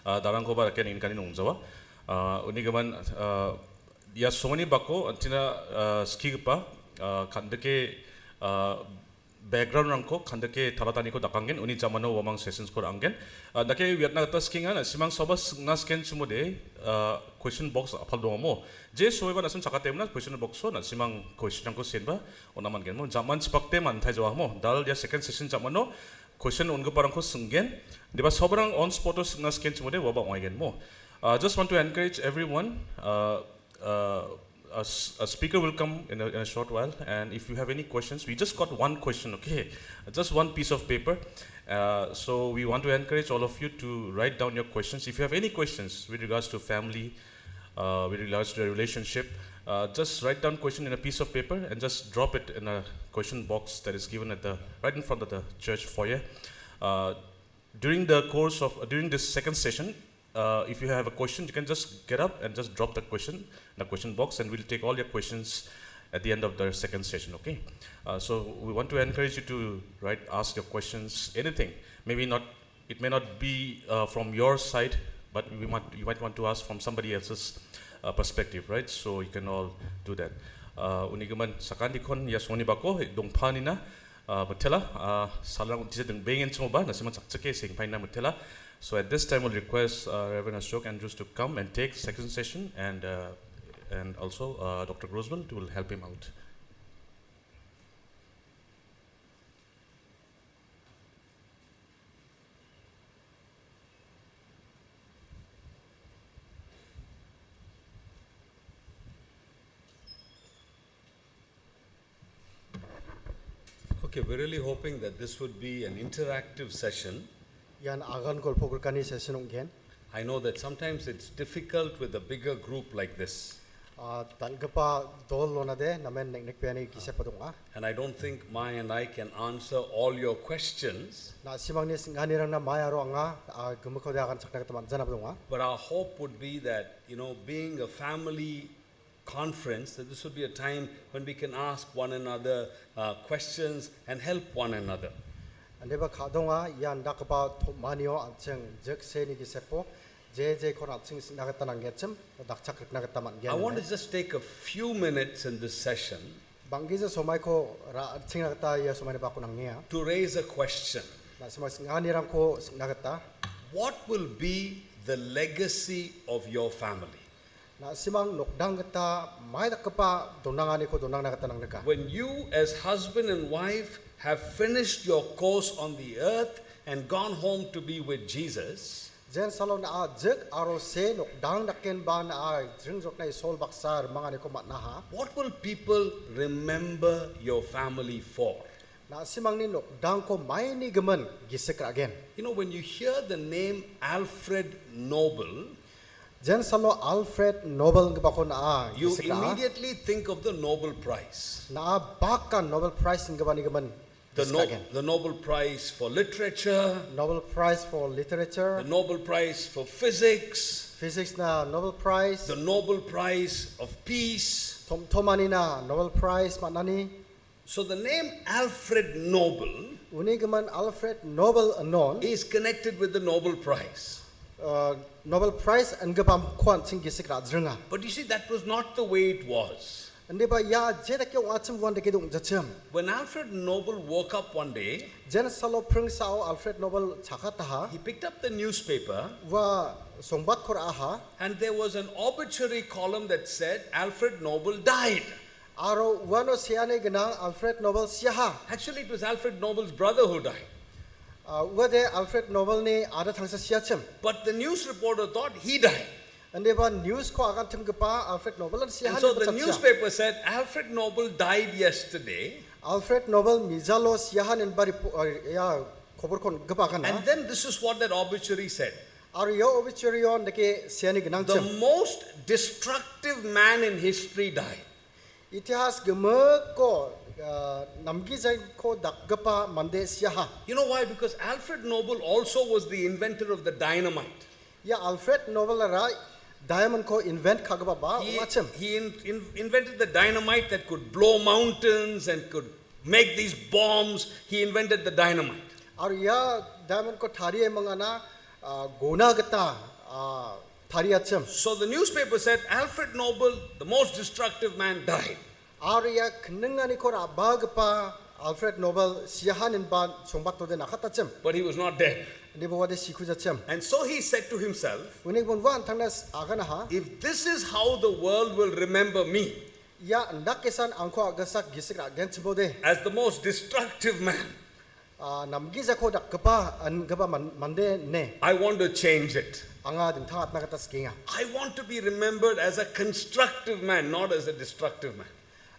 dalam ko ba ken in kanin ungjawa uni gaman ya somani bako antina ski pa kandake background rangko khandake tharatani ko dakangen uni jamano wamang sessions ko anggen dake vietnam ta skinga na simang sobas na scan chumude question box apal domo je soiba na sim chaka temna question box so na simang question ko senba onaman gen mo jaman chipakte man thai jawa mo dal ya second session jamano question ongo parang ko singen deba sobrang on spot na scan chumude waba oigen mo just want to encourage everyone a speaker will come in a short while, and if you have any questions, we just got one question, okay? Just one piece of paper. So we want to encourage all of you to write down your questions. If you have any questions with regards to family, with regards to a relationship, just write down question in a piece of paper and just drop it in a question box that is given at right in front of the church foyer. During this second session, if you have a question, you can just get up and just drop the question in the question box, and we'll take all your questions at the end of the second session, okay? So we want to encourage you to ask your questions, anything. Maybe not, it may not be from your side, but you might want to ask from somebody else's perspective, right? So you can all do that. Unigaman sakandikon yasoni bako dongpani na mutela salang tisa deng bengen chumoba nasiman sakchake sing paina mutela. So at this time, we'll request Reverend Ashok Andrews to come and take second session, and also Dr. Growswell will help him out. Okay, we're really hoping that this would be an interactive session. Yan agan kolpogol kani session ungen. I know that sometimes it's difficult with a bigger group like this. Talgapa dol lona de namen nek piani kise padunga. And I don't think Mai and I can answer all your questions. Na simang ni ngani rang na maya ro anga gumukho de agan sakna kataman jana padunga. But our hope would be that, being a family conference, that this would be a time when we can ask one another questions and help one another. Andeba khadonga yan dakapa manio ancheng jek seni gisepo je kon ancheng nagatan angechem dakchak nagataman gen. I want to just take a few minutes in this session bangiza somai ko ra ancheng nagata ya somai ba ko nangia to raise a question. na simas ngani ram ko nagata. What will be the legacy of your family? Na simang nokdang kata mai dakapa donangani ko donang nagata nang naga. When you as husband and wife have finished your course on the earth and gone home to be with Jesus, Jen salon na jek aro se nokdang daken ba na jringjok na isol baksar mangani ko matnaha. what will people remember your family for? Na simang ni nokdang ko mai ni gemen gisek again. When you hear the name Alfred Nobel, Jen salo Alfred Nobel ngabako na you gisek immediately think of the Nobel Prize. na baka Nobel Prize ngabani gemen. The Nobel Prize for Literature, Nobel Prize for Literature, the Nobel Prize for Physics, Physics na Nobel Prize, the Nobel Prize of Peace. Tomani na Nobel Prize manani. So the name Alfred Nobel Uni gemen Alfred Nobel anon is connected with the Nobel Prize. Nobel Prize ngabam kwan sing gisek ra jringa. But you see, that was not the way it was. Ande ba ya je da kyong achim wan de kedung jachim. When Alfred Nobel woke up one day, Jen salo prung sao Alfred Nobel chakataha he picked up the newspaper wa songbat khor aha and there was an obituary column that said Alfred Nobel died. aro wano siane gana Alfred Nobel siaha. Actually, it was Alfred Nobel's brother who died. Wade Alfred Nobel ni ada thangsa siachim. But the news reporter thought he died. Ande ba news ko agan tim gapa Alfred Nobel an siaha. And so the newspaper said, Alfred Nobel died yesterday. Alfred Nobel mizalo siahan in bari ya khobor kon gapa kana. And then this is what that obituary said. Aro yo obituary on deke siani ganang The chim. most destructive man in history died. Itihas gemek ko namgi jai ko dakgapa mande siaha. You know why? Because Alfred Nobel also was the inventor of the dynamite. Ya Alfred Nobel ra diamond ko invent kagaba ba wachim. He invented the dynamite that could blow mountains and could make these bombs. He invented the dynamite. Aro ya diamond ko thari mangana gona gata 다리아쯤 So the newspaper said Alfred Nobel, the most destructive man, died. 아리아 근능하니 코라 바그파 알프레드 노벨 시하는 바 종밭도데 나갔다쯤 But he was not dead. 니보와데 시쿠자쯤 And so he said to himself, 우니본 완 탕나스 아가나하 if this is how the world will remember me, 야 낙계산 앙코 아가삭 기스라 겐츠보데 as the most destructive man, 남기자코 닥그파 안그바 만데 네 I want to change it. 앙아 등탕 나갔다 스킹아 I want to be remembered as a constructive man, not as a destructive man.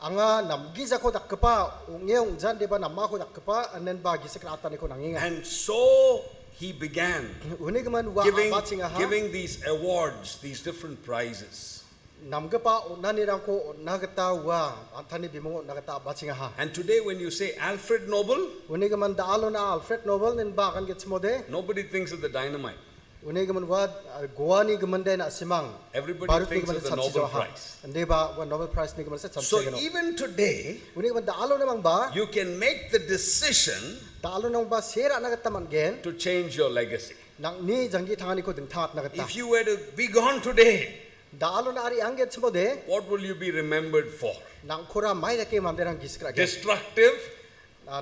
anga namgiza dakpa ngeong jan deba namma ko dakpa anen ba gisekra atani ko nanginga And so he began unigman wa batsinga ha giving these awards, these different prizes. namgapa onanirang ko nagata wa antani bimo nagata batsinga ha And today when you say Alfred Nobel, unigman daalo na Alfred Nobel nin ba kan getsmode nobody thinks of the dynamite. unigman wa goani gmande na simang Everybody thinks of the Nobel Prize. ande ba wa Nobel Prize ni gman sa So chamse even today, unigman daalo namang ba you can make the decision daalo nang ba sera nagata man gen to change your legacy. nang ni jangi thangani ko ding that nagata If you were to be gone today, daalo na ari angget smode what will you be remembered for? nang kura mai da ke manderang giskra ge Destructive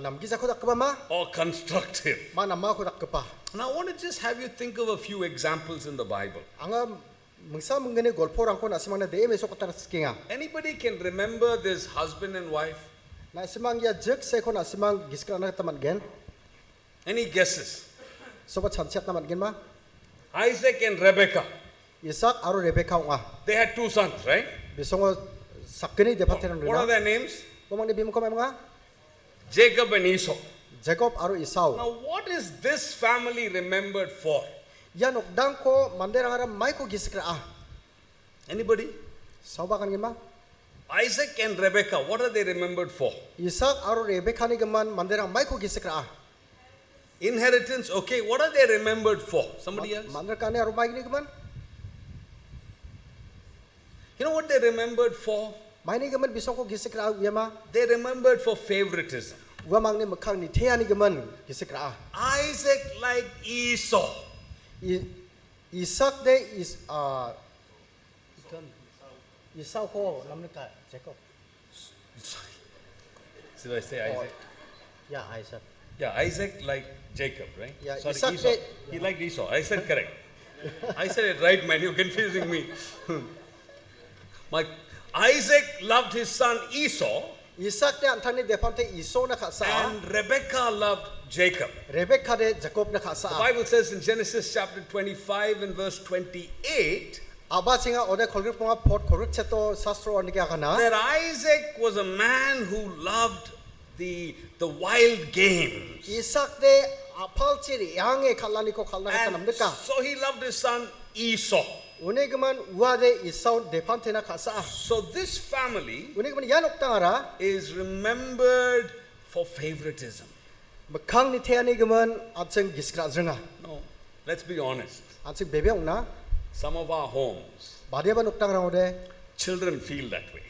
namgiza ko dakpa ma or constructive? namma ko dakpa Now I want to just have you think of a few examples in the Bible. anga mungsa mungene golporang ko na simang na de meso kata skinga Anybody can remember this husband and wife? na simang ya jek se ko na simang giskra na taman gen Any guesses? sobat chansiat naman gen ma Isaac and Rebekah. Isak aro Rebekah nga They had two sons, right? bisongo sakni de paterang What are rena their names? bomang ni bimo ko mga Jacob and Esau. Jacob aro Esau Now what is this family remembered for? yan okdang ko manderang ara mai ko giskra Anybody? sauba kan gen ma Isaac and Rebekah, what are they remembered for? Isak aro Rebekah ni gaman manderang mai ko giskra Inheritance, okay. What are they remembered for? Somebody else? mander kane aro mai ni gaman You know what they remembered for? mai ni gaman bisong ko giskra yama They remembered for favoritism. wamang ni makang ni thea ni gaman gisikra Isaac like Esau. Isak de is Esau ko namne ka Jacob Should I say Isaac? ya Isaac Yeah, Isaac like Jacob, right? Yeah, Sorry, Isaac Esau. did- He liked Esau. I said correct. I said it right, man. You're confusing me. Isaac loved his son Esau, Isak de antani de pante Esau na ka sa and Rebekah loved Jacob. Rebekah de Jacob na ka The sa Bible says in Genesis chapter 25 and verse 28 aba singa ode kolgri ponga pot koruk cheto sastro ani ka kana that Isaac was a man who loved the wild games. Isak de apal chiri yange khalani ko khalna ka And namde ka so he loved his son Esau. une gaman wa de Esau de pante na ka sa So this family une gaman yan oktangara is remembered for favoritism. makang ni thea ni gaman atseng giskra zrenga No, let's be honest. atseng bebeong na Some of our homes, badia ban oktangara ode children feel that way.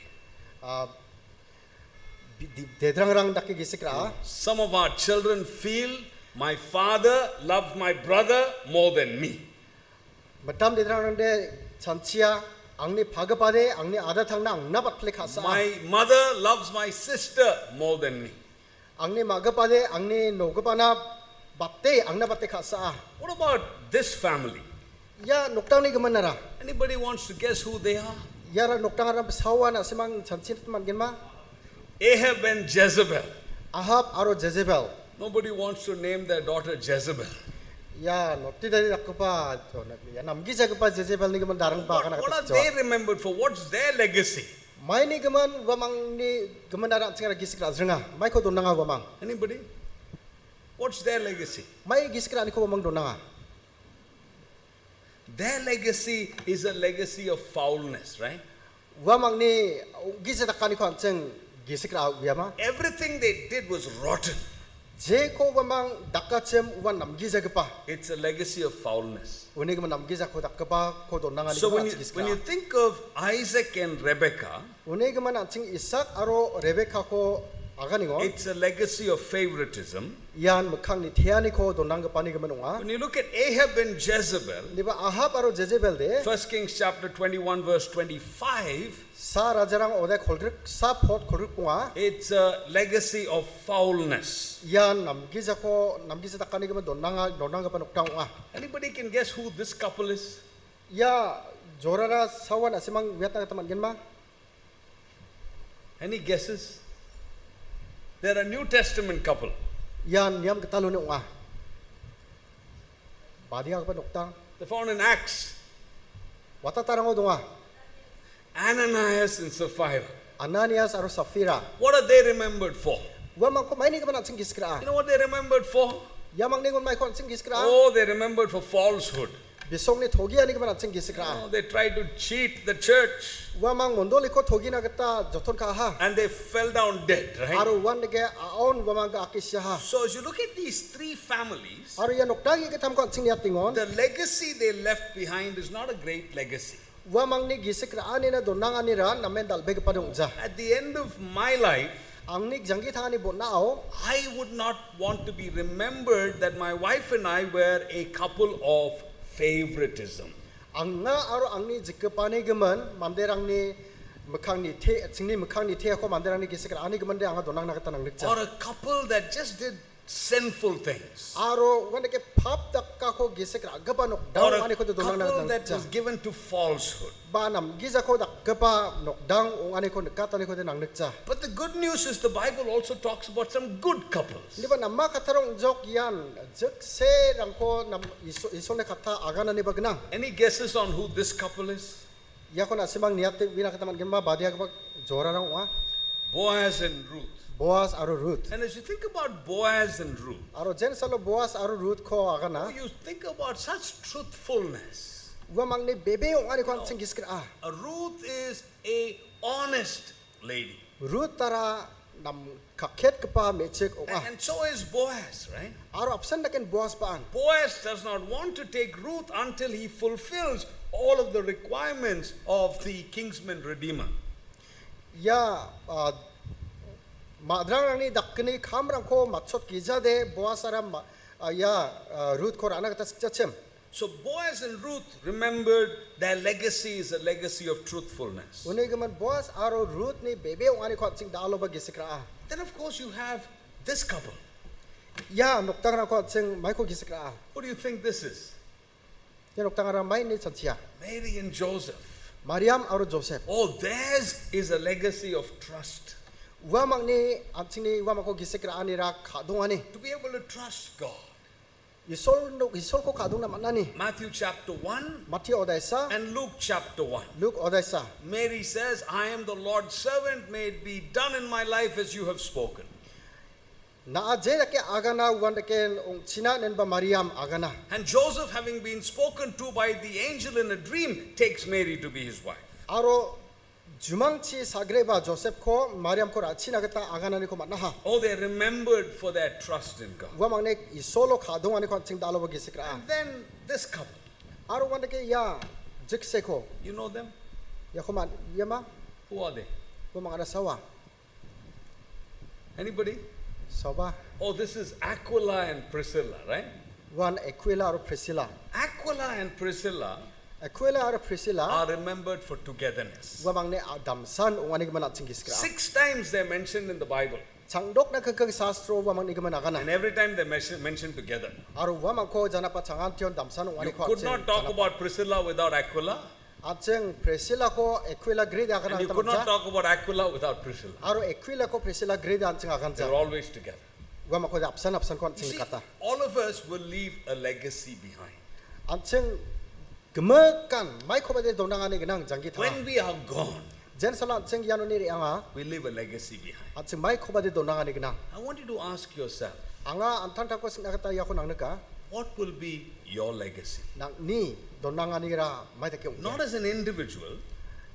dedrangrang dakki gisikra Some of our children feel my father loved my brother more than me. matam dedrangrang de chanchia angni phagapade angni ada thangna angna batle khasa My mother loves my sister more than me. angni magapade angni nogapana batte angna batte khasa What about this family? ya noktang ni gamanara Anybody wants to guess who they are? yara noktang ara sawana simang chanchin man genma Ahab and Jezebel. ahab aro jezebel Nobody wants to name their daughter Jezebel. ya nokti dari rakpa ya namgi jagpa jezebel ni gaman darang ba kana What are they remembered for? What's their legacy? mai ni gaman wamang ni gaman dara chingra gisikra zrenga mai ko donanga wamang Anybody? What's their legacy? mai gisikra ni ko wamang donanga Their legacy is a legacy of foulness, right? wamang ni gisikra ni ko cheng gisikra yama Everything they did was rotten. je ko wamang dakachem wan namgi jagpa It's a legacy of foulness. uni gaman namgi jakko dakpa ko donanga ni So ko when gisikra you think of Isaac and Rebekah, uni gaman ching isak aro rebekah ko aganingon It's a legacy of favoritism. yan mekhang ni thiani ko donang ka pani gaman unga When you look at Ahab and Jezebel, niba Ahab aro Jezebel de 1 Kings chapter 21 verse 25, sa rajarang ode kholrik sa phot kholrik unga it's a legacy of foulness. yan namgisa takani gaman donang ka panukta unga Anybody can guess who this couple is? ya jorara sawan asimang wiat na taman genma Any guesses? They're a New Testament couple. yan yam katalo ni unga badia ka panukta They're found in Acts. wata tarang odunga Ananias and Sapphira. Ananias aro Safira What are they remembered for? wa mang ko mai ni gaman atsing giskra You know what they remembered for? yamang ningon mai ko atsing giskra Oh, they remembered for falsehood. bisong ni thogi ani gaman atsing giskra Oh, they tried to cheat the church wa mang mondoli ko thogi na gata joton ka ha and they fell down dead, right? aro wan ge aon wa mang ka akisya ha So as you look at these three families, aro yan oktagi ka tam ko atsing niatingon the legacy they left behind is not a great legacy. wa mang ni gisikra ani na donang ani ra namen dalbe ka padung ja At the end of my life, ang ni janggi thani bo nao I would not want to be remembered that my wife and I were a couple of favoritism. ang nga aro ang ni jikapani gaman manderang ni mekhang ni the singni mekhang ni the ko manderang ni gisikra ani gaman de ang donang na katanang nikja Or a couple that just did sinful things. aro wan ke phap tak ka ko gisikra gabanok Or dang a ani ko donang na couple katanang that nikja was given to falsehood. banam giza ko dak gapa nok dang ong ani ko katani ko denang nikja But the good news is the Bible also talks about some good couples. di ba namma katarong jok yan jek se rang ko nam iso ne kata agana ni bagnang Any guesses on who this couple is? ya ko na simang niate wina kataman gemba badia ka jora rang wa Boaz and Ruth. Boaz aro Ruth And as you think about Boaz and Ruth, aro jen salo Boaz aro Ruth ko agana you think about such truthfulness. wa mang ni bebe ong ani ko ang giskra Ruth is a honest lady. Ruth tara nam kakhet kapa mechek ong And so is Boaz, right? aro absent na ken Boaz paan Boaz does not want to take Ruth until he fulfills all of the requirements of the kinsman redeemer. ya madrang ni dakni khamrang ko machot giza de Boaz ara ya Ruth ko ana kata chachem So Boaz and Ruth remembered their legacy is a legacy of truthfulness. Unay gaman Boaz aro Ruth ni bebe ong ani ko sing dalo ba gisikra Then of course you have this couple. ya noktang na ko sing mai ko gisikra What do you think this is? ya noktang ra mai ni chanchia Mary and Joseph. Mariam aro Joseph Oh, theirs is a legacy of trust. wa mang ni sing ni wa ko gisikra ani ra khadong ani To be able to trust God. isol ko khadong na manani Matthew chapter 1 Matthew odaisa and Luke chapter 1. Luke odaisa Mary says, I am the Lord's servant, may it be done in my life as you have spoken. na aje ke agana wan ke ong china nen ba Mariam agana And Joseph, having been spoken to by the angel in a dream, takes Mary to be his wife. aro jumangchi sagreba Joseph ko Mariam ko ra china gata agana ni ko manna ha Oh, they are remembered for their trust in God. wa mang ne isolo khadong ani ko sing dalo ba gisikra And then this couple, aro wan ke ya jikse ko you know them? ya ko man yama Who are they? ko mga sawa Anybody? sawa Oh, this is Aquila and Priscilla, right? wan Aquila aro Priscilla Aquila and Priscilla Aquila aro Priscilla are remembered for togetherness. wa mang ne adamsan ong ani man sing gisikra 6 times they're mentioned in the Bible. changdok na kagkag sastro wa mang ni gaman agana And every time they're mentioned together. aro wa mang ko jana pa changan tion damsan ong You ani ko could not talk about Priscilla without Aquila. Acheng Priscilla ko Aquila grade agana And you could not talk about Aquila without Priscilla. aro Aquila ko Priscilla grade ancheng agan They ja were always together. wa mang ko absan ko You sing see, kata all of us will leave a legacy behind. ancheng gemekan mai ko bade donang ani ganang janggi tha When we are gone, jen sala ancheng yano ni anga we leave a legacy behind. ancheng mai ko bade donang ani ganang I want you to ask yourself, anga antan ta ko sing kata ya ko nang naka what will be your legacy? nang ni donang ani ra mai ta ke Not as an individual,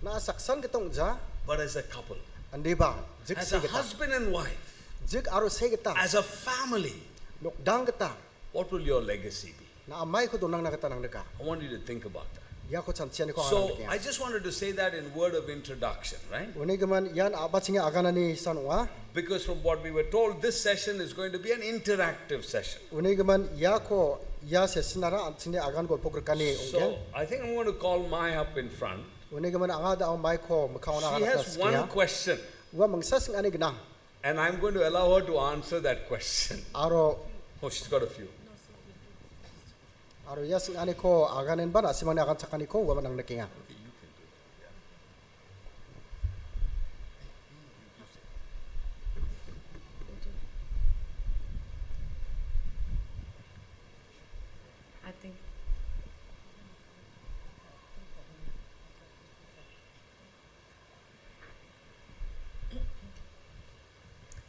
na saksan ketong ja but as a couple. andi ba jik As se a geta husband and wife, jik aro se geta as a family, nok dang geta what will your legacy be? na mai ko donang na kata nang naka I want you to think about that. ya ko chanchian ko So anang I just wanted to say that in word of introduction, right? Uni gaman yan abat singa agana ni sanwa because from what we were told, this session is going to be an interactive session. Unigaman yako ya sesinara antine agan gol pokrekani So ungen. I think I'm going to call Mai up in front. Unigaman angada ang Michael makauna She has one question, Wa mangsasing ani gnang. and I'm going to allow her to answer that question. Aro Oh, she's got a few. yasing ani ko aganin ba na simani agan sakani ko wa manang nakinga. I think.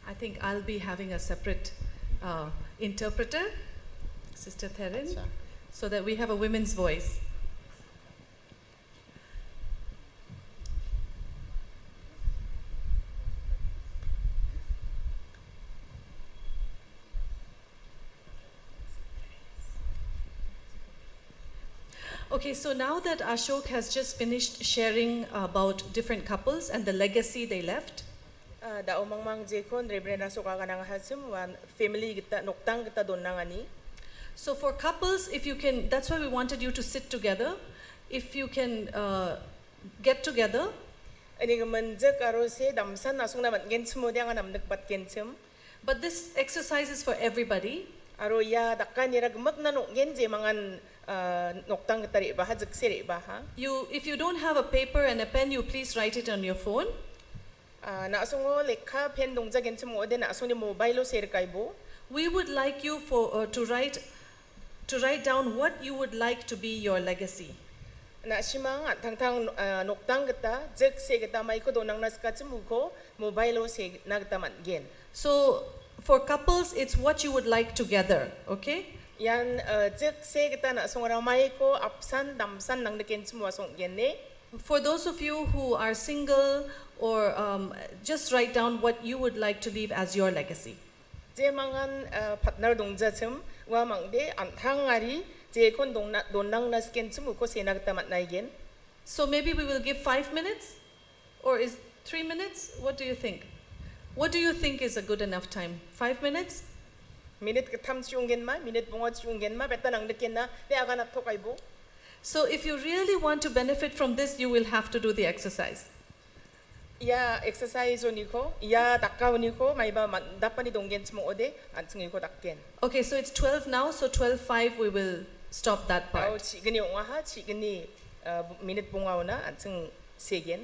I think I'll be having a separate interpreter, Sister Therin, Acha. so that we have a women's voice. Okay, so now that Ashok has just finished sharing about different couples and the legacy they left, Dao mang jekon Reverend Ashok kanang hasum wan family kita noktang kita don nangani. so for couples, if you can, that's why we wanted you to sit together. If you can get together, Ani gaman jek aro se damsan asung naman gen sumo dia nga namnek pat gensum. but this exercise is for everybody. Aro ya dakkan ira gemak na no gen je mangan noktang kita ri bah jek se ri bah. If you don't have a paper and a pen, you please write it on your phone. Na asung lekha pen dongja gensum ode na asung ni mobile se ri kaibo. We would like you to write down what you would like to be your legacy. Na simang tang noktang kita jek se kita mai ko donang nas ka ko mobile se na kita man gen. So for couples, it's what you would like together, okay? Yan jek se kita na asung ramai ko apsan damsan nang deken semua asung gen ne. For those of you who are single, or just write down what you would like to leave as your legacy. Je mangan partner dongja sem wa mangde antang ngari je kon donang nas ken sem ko senag tamat naigen. So maybe we will give 5 minutes, or is 3 minutes? What do you think? What do you think is a good enough time? 5 minutes? Minute ka tham siungen ma minute bungot siungen ma beta nang deken na de aga na thokay bo. So if you really want to benefit from this, you will have to do the exercise. Ya exercise oni ko ya dakka oni ko mai ba dapani donggen sem ode antsing ko dakken. Okay, so it's 12 now, so 12:05 we will stop that Tao part. chi gni wa ha chi gni minute bungaw na antsing segen.